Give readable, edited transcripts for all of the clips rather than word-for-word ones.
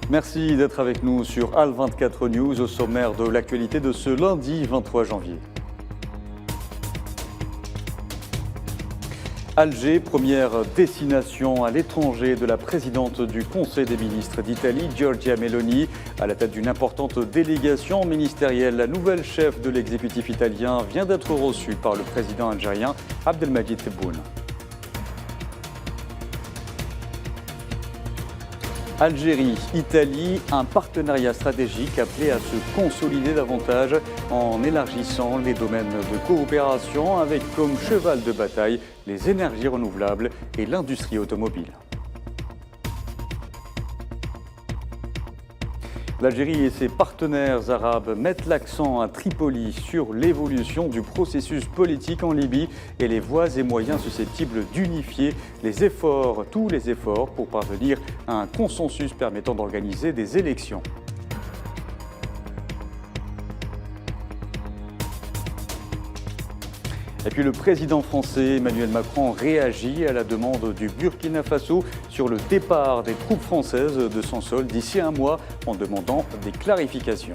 Merci d'être avec nous sur Al24 News au sommaire de l'actualité de ce lundi 23 janvier. Alger, première destination à l'étranger de la présidente du Conseil des ministres d'Italie, Giorgia Meloni. À la tête d'une importante délégation ministérielle, la nouvelle chef de l'exécutif italien vient d'être reçue par le président algérien Abdelmadjid Tebboune. Algérie, Italie, un partenariat stratégique appelé à se consolider davantage en élargissant les domaines de coopération avec comme cheval de bataille les énergies renouvelables et l'industrie automobile. L'Algérie et ses partenaires arabes mettent l'accent à Tripoli sur l'évolution du processus politique en Libye et les voies et moyens susceptibles d'unifier tous les efforts pour parvenir à un consensus permettant d'organiser des élections. Et puis le président français Emmanuel Macron réagit à la demande du Burkina Faso sur le départ des troupes françaises de son sol d'ici un mois en demandant des clarifications.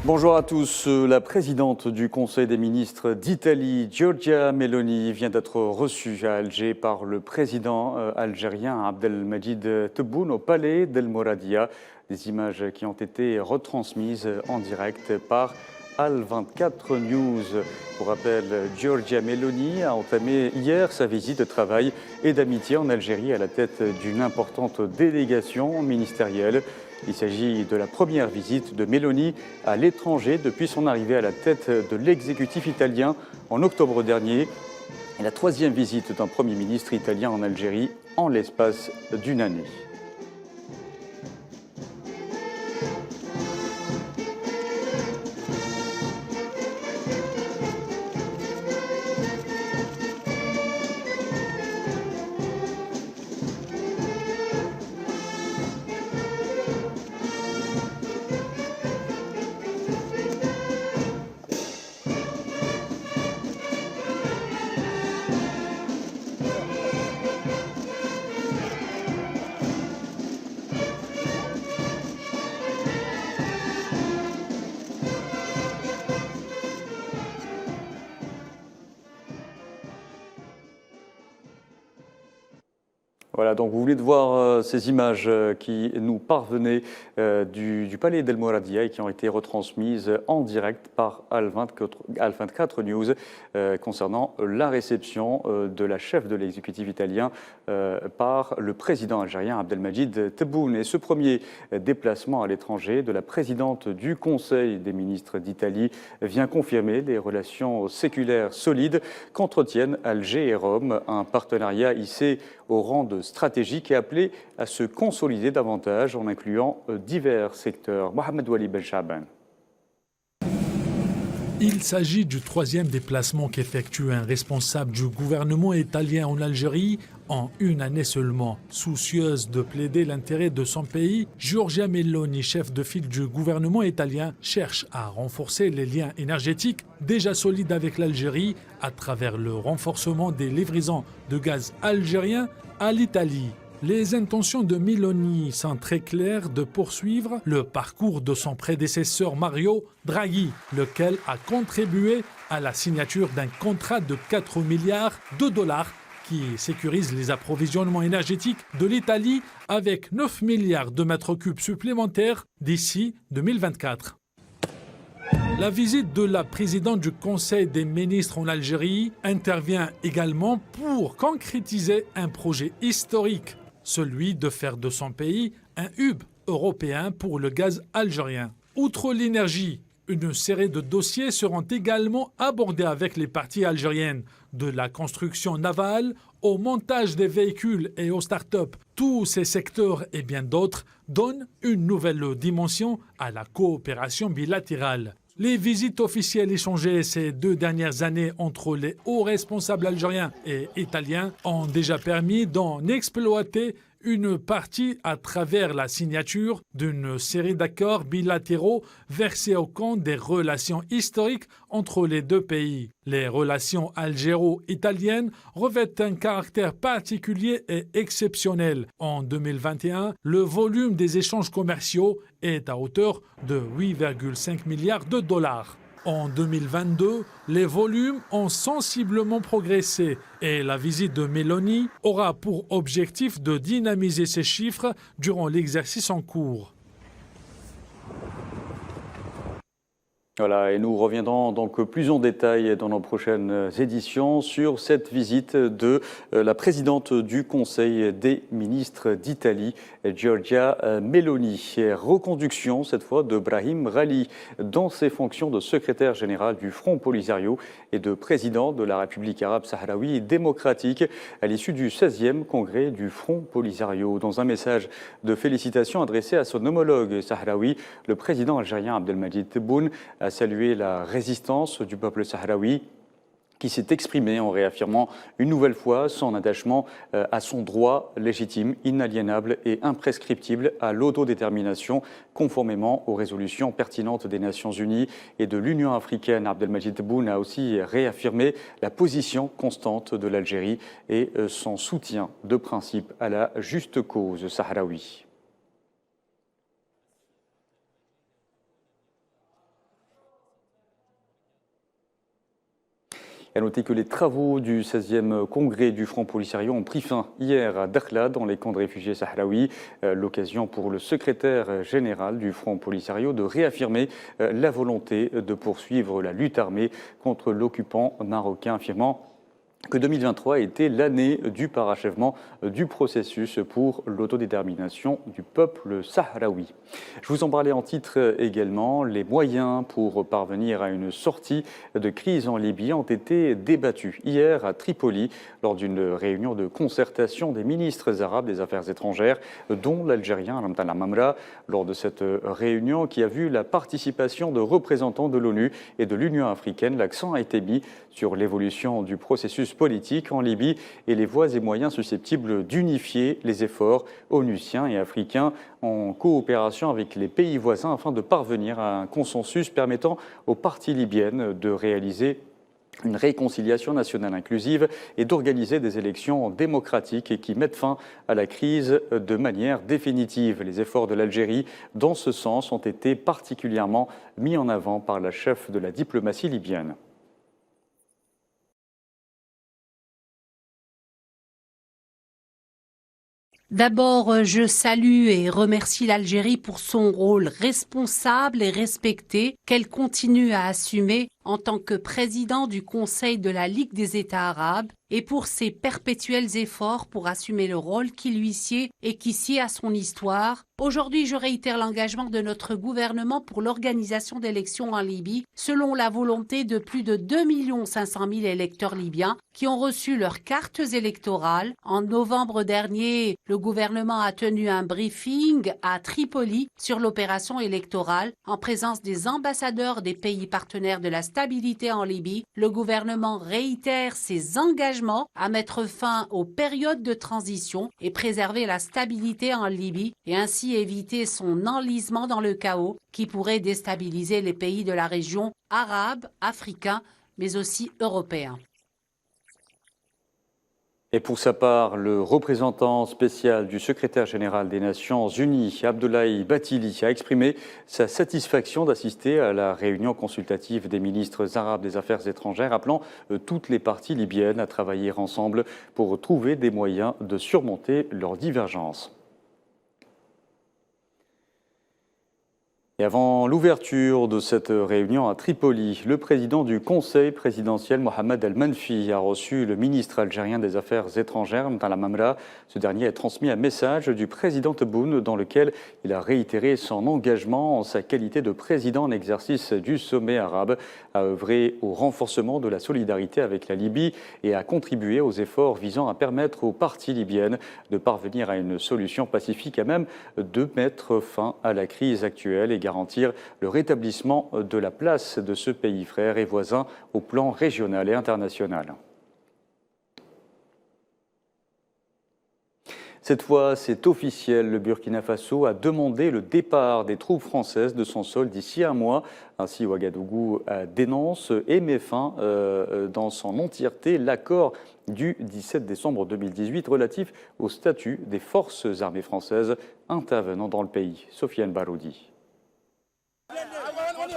Bonjour à tous. La présidente du Conseil des ministres d'Italie, Giorgia Meloni, vient d'être reçue à Alger par le président algérien Abdelmadjid Tebboune au palais d'El Mouradia. Des images qui ont été retransmises en direct par Al24 News. Pour rappel, Giorgia Meloni a entamé hier sa visite de travail et d'amitié en Algérie à la tête d'une importante délégation ministérielle. Il s'agit de la première visite de Meloni à l'étranger depuis son arrivée à la tête de l'exécutif italien en octobre dernier et la troisième visite d'un Premier ministre italien en Algérie en l'espace d'une année. Voilà, donc vous venez de voir ces images qui nous parvenaient du palais d'El Mouradia et qui ont été retransmises en direct par Al24 News concernant la réception de la chef de l'exécutif italien par le président algérien Abdelmadjid Tebboune. Et ce premier déplacement à l'étranger de la présidente du Conseil des ministres d'Italie vient confirmer les relations séculaires solides qu'entretiennent Alger et Rome, un partenariat hissé au rang de stratégique et appelé à se consolider davantage en incluant divers secteurs. Mohamed Wali Ben Chaban. Il s'agit du troisième déplacement qu'effectue un responsable du gouvernement italien en Algérie en une année seulement. Soucieuse de plaider l'intérêt de son pays, Giorgia Meloni, chef de file du gouvernement italien, cherche à renforcer les liens énergétiques déjà solides avec l'Algérie à travers le renforcement des livraisons de gaz algérien à l'Italie. Les intentions de Meloni sont très claires de poursuivre le parcours de son prédécesseur Mario Draghi, lequel a contribué à la signature d'un contrat de 4 milliards de dollars qui sécurise les approvisionnements énergétiques de l'Italie avec 9 milliards de mètres cubes supplémentaires d'ici 2024. La visite de la présidente du Conseil des ministres en Algérie intervient également pour concrétiser un projet historique, celui de faire de son pays un hub européen pour le gaz algérien. Outre l'énergie, une série de dossiers seront également abordés avec les parties algériennes, de la construction navale au montage des véhicules et aux start-up. Tous ces secteurs et bien d'autres donnent une nouvelle dimension à la coopération bilatérale. Les visites officielles échangées ces 2 dernières années entre les hauts responsables algériens et italiens ont déjà permis d'en exploiter une partie à travers la signature d'une série d'accords bilatéraux versés au compte des relations historiques entre les 2 pays. Les relations algéro-italiennes revêtent un caractère particulier et exceptionnel. En 2021, le volume des échanges commerciaux est à hauteur de 8,5 milliards de dollars. En 2022, les volumes ont sensiblement progressé et la visite de Meloni aura pour objectif de dynamiser ces chiffres durant l'exercice en cours. Voilà, et nous reviendrons donc plus en détail dans nos prochaines éditions sur cette visite de la présidente du Conseil des ministres d'Italie, Giorgia Meloni. Reconduction cette fois de Brahim Rali dans ses fonctions de secrétaire général du Front Polisario et de président de la République arabe sahraoui démocratique à l'issue du 16e congrès du Front Polisario. Dans un message de félicitations adressé à son homologue sahraoui, le président algérien Abdelmadjid Tebboune a salué la résistance du peuple sahraoui qui s'est exprimé en réaffirmant une nouvelle fois son attachement à son droit légitime, inaliénable et imprescriptible à l'autodétermination, conformément aux résolutions pertinentes des Nations Unies et de l'Union africaine. Abdelmadjid Tebboune a aussi réaffirmé la position constante de l'Algérie et son soutien de principe à la juste cause sahraoui. À noter que les travaux du 16e congrès du Front Polisario ont pris fin hier à Dakhla, dans les camps de réfugiés sahraouis. L'occasion pour le secrétaire général du Front Polisario de réaffirmer la volonté de poursuivre la lutte armée contre l'occupant marocain, affirmant que 2023 était l'année du parachèvement du processus pour l'autodétermination du peuple sahraoui. Je vous en parlais en titre également. Les moyens pour parvenir à une sortie de crise en Libye ont été débattus hier à Tripoli lors d'une réunion de concertation des ministres arabes des Affaires étrangères, dont l'Algérien Ramtan Lamamra. Lors de cette réunion qui a vu la participation de représentants de l'ONU et de l'Union africaine, l'accent a été mis sur l'évolution du processus politique en Libye et les voies et moyens susceptibles d'unifier les efforts onusiens et africains en coopération avec les pays voisins afin de parvenir à un consensus permettant aux parties libyennes de réaliser une réconciliation nationale inclusive et d'organiser des élections démocratiques et qui mettent fin à la crise de manière définitive. Les efforts de l'Algérie dans ce sens ont été particulièrement mis en avant par la chef de la diplomatie libyenne. D'abord, je salue et remercie l'Algérie pour son rôle responsable et respecté qu'elle continue à assumer en tant que président du Conseil de la Ligue des États arabes et pour ses perpétuels efforts pour assumer le rôle qui lui sied et qui sied à son histoire. Aujourd'hui, je réitère l'engagement de notre gouvernement pour l'organisation d'élections en Libye selon la volonté de plus de 2 500 000 électeurs libyens qui ont reçu leurs cartes électorales. En novembre dernier, le gouvernement a tenu un briefing à Tripoli sur l'opération électorale en présence des ambassadeurs des pays partenaires de la stabilité en Libye. Le gouvernement réitère ses engagements à mettre fin aux périodes de transition et préserver la stabilité en Libye et ainsi éviter son enlisement dans le chaos qui pourrait déstabiliser les pays de la région arabe, africain, mais aussi européen. Et pour sa part, le représentant spécial du secrétaire général des Nations Unies, Abdoulaye Bathily, a exprimé sa satisfaction d'assister à la réunion consultative des ministres arabes des Affaires étrangères, appelant toutes les parties libyennes à travailler ensemble pour trouver des moyens de surmonter leurs divergences. Et avant l'ouverture de cette réunion à Tripoli, le président du Conseil présidentiel, Mohamed El-Menfi, a reçu le ministre algérien des Affaires étrangères, Mtala Mamra. Ce dernier a transmis un message du président Tebboune dans lequel il a réitéré son engagement en sa qualité de président en exercice du sommet arabe, à œuvrer au renforcement de la solidarité avec la Libye et à contribuer aux efforts visant à permettre aux parties libyennes de parvenir à une solution pacifique, à même de mettre fin à la crise actuelle et garantir le rétablissement de la place de ce pays frère et voisin au plan régional et international. Cette fois, c'est officiel, le Burkina Faso a demandé le départ des troupes françaises de son sol d'ici un mois. Ainsi, Ouagadougou dénonce et met fin dans son entièreté l'accord du 17 décembre 2018 relatif au statut des forces armées françaises intervenant dans le pays. Sofiane Baroudi.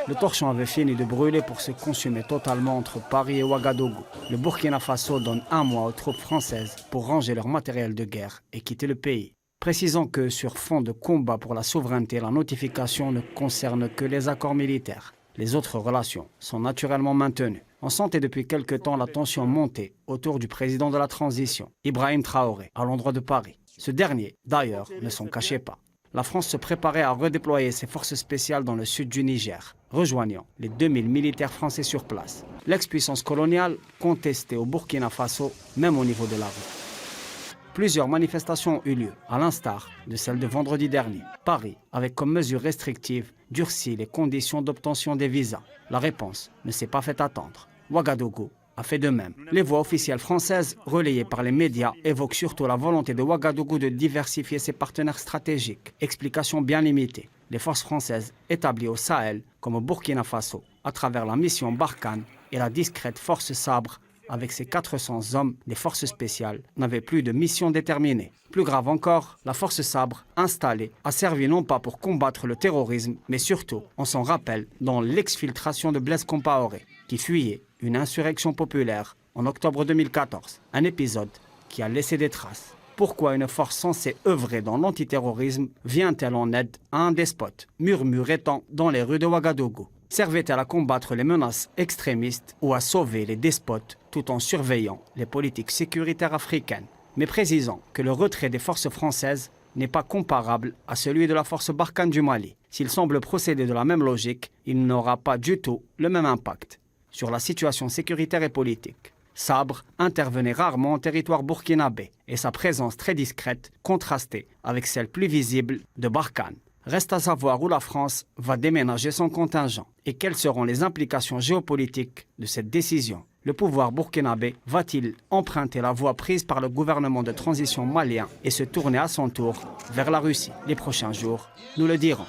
Le torchon avait fini de brûler pour se consumer totalement entre Paris et Ouagadougou. Le Burkina Faso donne un mois aux troupes françaises pour ranger leur matériel de guerre et quitter le pays. Précisons que sur fond de combat pour la souveraineté, la notification ne concerne que les accords militaires. Les autres relations sont naturellement maintenues. On sentait depuis quelque temps la tension monter autour du président de la transition, Ibrahim Traoré, à l'endroit de Paris. Ce dernier, d'ailleurs, ne s'en cachait pas. La France se préparait à redéployer ses forces spéciales dans le sud du Niger, rejoignant les 2000 militaires français sur place. L'ex-puissance coloniale contestée au Burkina Faso, même au niveau de la rue. Plusieurs manifestations ont eu lieu, à l'instar de celle de vendredi dernier. Paris, avec comme mesure restrictive, durci les conditions d'obtention des visas. La réponse ne s'est pas fait attendre. Ouagadougou a fait de même. Les voix officielles françaises, relayées par les médias, évoquent surtout la volonté de Ouagadougou de diversifier ses partenaires stratégiques. Explication bien limitée. Les forces françaises établies au Sahel, comme au Burkina Faso, à travers la mission Barkhane et la discrète force Sabre, avec ses 400 hommes des forces spéciales, n'avaient plus de mission déterminée. Plus grave encore, la force Sabre, installée, a servi non pas pour combattre le terrorisme, mais surtout, on s'en rappelle, dans l'exfiltration de Blaise Compaoré, qui fuyait une insurrection populaire en octobre 2014. Un épisode qui a laissé des traces. Pourquoi une force censée œuvrer dans l'antiterrorisme vient-elle en aide à un despote, murmurait-on dans les rues de Ouagadougou? Servait-elle à combattre les menaces extrémistes ou à sauver les despotes tout en surveillant les politiques sécuritaires africaines? Mais précisons que le retrait des forces françaises n'est pas comparable à celui de la force Barkhane du Mali. S'il semble procéder de la même logique, il n'aura pas du tout le même impact sur la situation sécuritaire et politique. Sabre intervenait rarement en territoire burkinabé et sa présence très discrète contrastait avec celle plus visible de Barkhane. Reste à savoir où la France va déménager son contingent et quelles seront les implications géopolitiques de cette décision. Le pouvoir burkinabé va-t-il emprunter la voie prise par le gouvernement de transition malien et se tourner à son tour vers la Russie? Les prochains jours nous le dirons.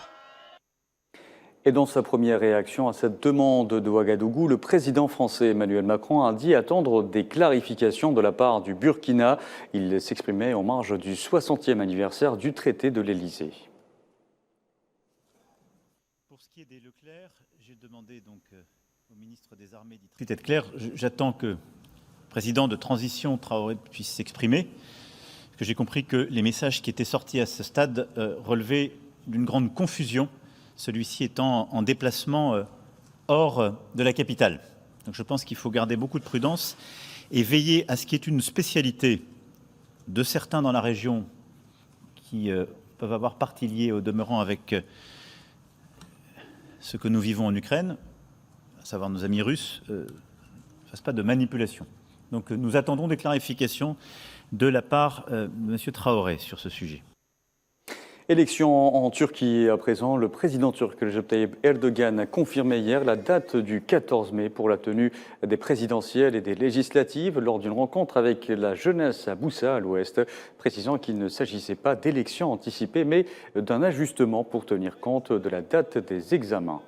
Et dans sa première réaction à cette demande de Ouagadougou, le président français Emmanuel Macron a dit attendre des clarifications de la part du Burkina. Il s'exprimait en marge du 60e anniversaire du traité de l'Élysée. Pour ce qui est des Leclerc, j'ai demandé donc au ministre des Armées d'être clair. J'attends que le président de transition Traoré puisse s'exprimer, parce que j'ai compris que les messages qui étaient sortis à ce stade relevaient d'une grande confusion, celui-ci étant en déplacement hors de la capitale. Donc je pense qu'il faut garder beaucoup de prudence et veiller à ce qui est une spécialité de certains dans la région qui peuvent avoir partie liée au demeurant avec ce que nous vivons en Ukraine, à savoir nos amis russes, ne fassent pas de manipulation. Donc nous attendons des clarifications de la part de M. Traoré sur ce sujet. Élection en Turquie à présent. Le président turc Recep Tayyip Erdogan a confirmé hier la date du 14 mai pour la tenue des présidentielles et des législatives lors d'une rencontre avec la jeunesse à Boussa, à l'ouest, précisant qu'il ne s'agissait pas d'élections anticipées mais d'un ajustement pour tenir compte de la date des examens.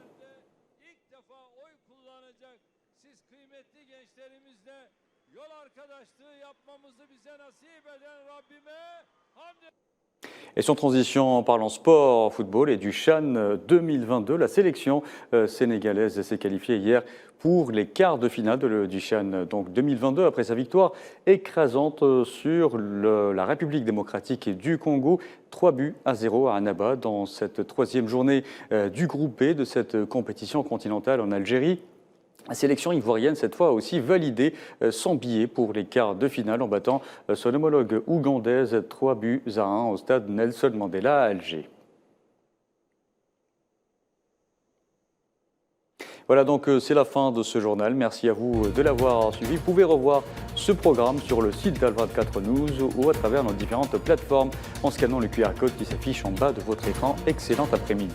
Et sans transition, en parlant sport, football et du CHAN 2022, la sélection sénégalaise s'est qualifiée hier pour les quarts de finale du CHAN donc 2022 après sa victoire écrasante sur la République démocratique du Congo, 3-0 à Annaba dans cette troisième journée du groupe B de cette compétition continentale en Algérie. La sélection ivoirienne, cette fois, a aussi validé son billet pour les quarts de finale en battant son homologue ougandaise 3-1 au stade Nelson Mandela à Alger. Voilà, donc c'est la fin de ce journal. Merci à vous de l'avoir suivi. Vous pouvez revoir ce programme sur le site d'Al24 News ou à travers nos différentes plateformes en scannant le QR code qui s'affiche en bas de votre écran. Excellent après-midi.